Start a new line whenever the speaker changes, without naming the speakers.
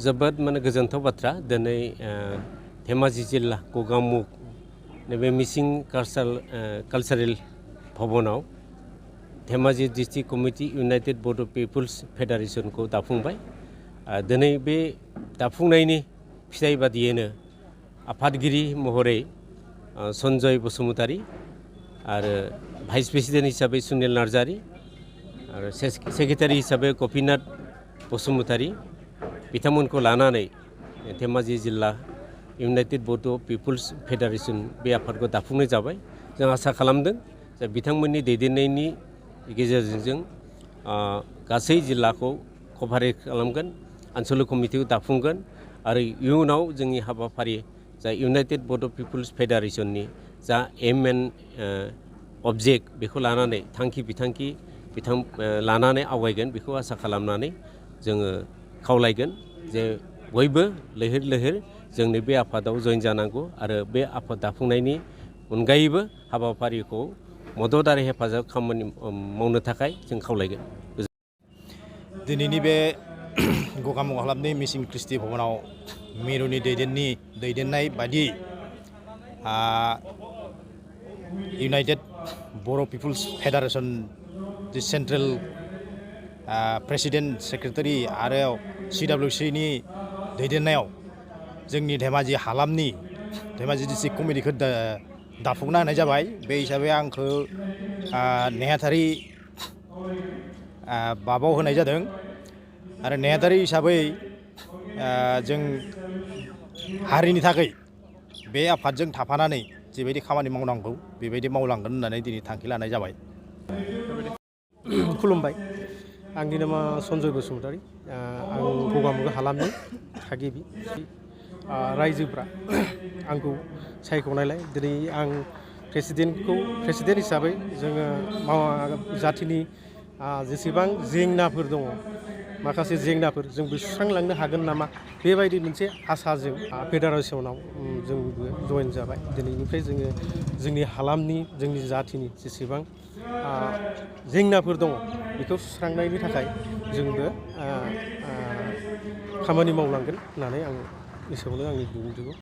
जोबोद माने गोजोनथाव बाथ्रा दिनै धेमाजि जिल्ला गगामुख नैबे मिसिं कालचारेल भवनाव Dhemaji district committee united Bodo' people's फेडारेशनखौ दाफुंबाय। दिनै बे दाफुंनायनि फिथाइ बादियैनो आफादगिरि महरै सन्जय बसुमतारी आरो भाइस प्रेसिडेन्ट हिसाबै सुनिल नार्जारी आरो सेक्रेटारि हिसाबै गपिनाथ बसुमतारी बिथांमोनखौ लानानै धेमाजि जिल्ला इउनाइटेड बड' पिपुल्स फेडारेशन बे आफादखौ दाफुंनाय जाबाय। जों आसा खालामदों जे बिथांमोननि दैदेननायनि गेजेरजों जों गासै जिल्लाखौ कभारेज खालामगोन, आनसलिक कमिटिखौ दाफुंगोन आरो इयुनाव जोंनि हाबाफारि जा इउनाइटेड बड' पिपुल्स फेडारेशननि जा एम एन्ड अबजेक्ट बेखौ लानानै थांखि बिथांखि लानानै आवगायगोन बेखौ आसा खालामनानै जोङो खावलायगोन जे बयबो लैहोर लैहोर जोंनि बे आफादाव जइन जानांगौ आरो बे आफाद दाफुंनायनि अनगायैबो हाबाफारिखौ मदद आरो हेफाजाब खामानि मावनो थाखाय जों खावलायगोन।
दिनैनि बे गगामुख हालामनि मिसिं क्रिस्टि भवनाव मिरुनि दैदेननाय बायदि इउनाइटेड बर' पिपुल्स फेडारेशन दि सेन्ट्रेल प्रेसिडेन्ट सेक्रेटारि आरो CWCनि दैदेननायाव जोंनि धेमाजि हालामनि धेमाजि डिस्ट्रिक्ट कमिटिखौ दाफुंना होनाय जाबाय। बे हिसाबै आंखौ नेहाथारि बाबाव होनाय जादों आरो नेहाथारि हिसाबै जों हारिनि थाखाय बे आफादजों थाफानानै जिबायदि खामानि मावनांगौ बेबायदि मावलांगोन होननानै दिनै थांखि लानाय जाबाय।
खुलुमबाय, आंनि नामा सन्जय बसुमतारी, आं गगामुख हालामनि थागिबि। रायजोफ्रा आंखौ सायख'नायलाय दिनै आं प्रेसिडेन्ट हिसाबै जोङो जाथिनि जेसेबां जेंनाफोर दङ, माखासे जेंनाफोर जों सुस्रांलांनो हागोन नामा बेबायदि मोनसे आसाजों फेडारेशनाव जोंबो जइन जाबाय। दिनैनिफ्राय जोङो जोंनि हालामनि जोंनि जाथिनि जेसेबां जेंनाफोर दङ बेखौ सुस्रांनायनि थाखाय जोंबो खामानि मावलांगोन होननानै आं एसेयावनो आंनि बिबुंथिखौ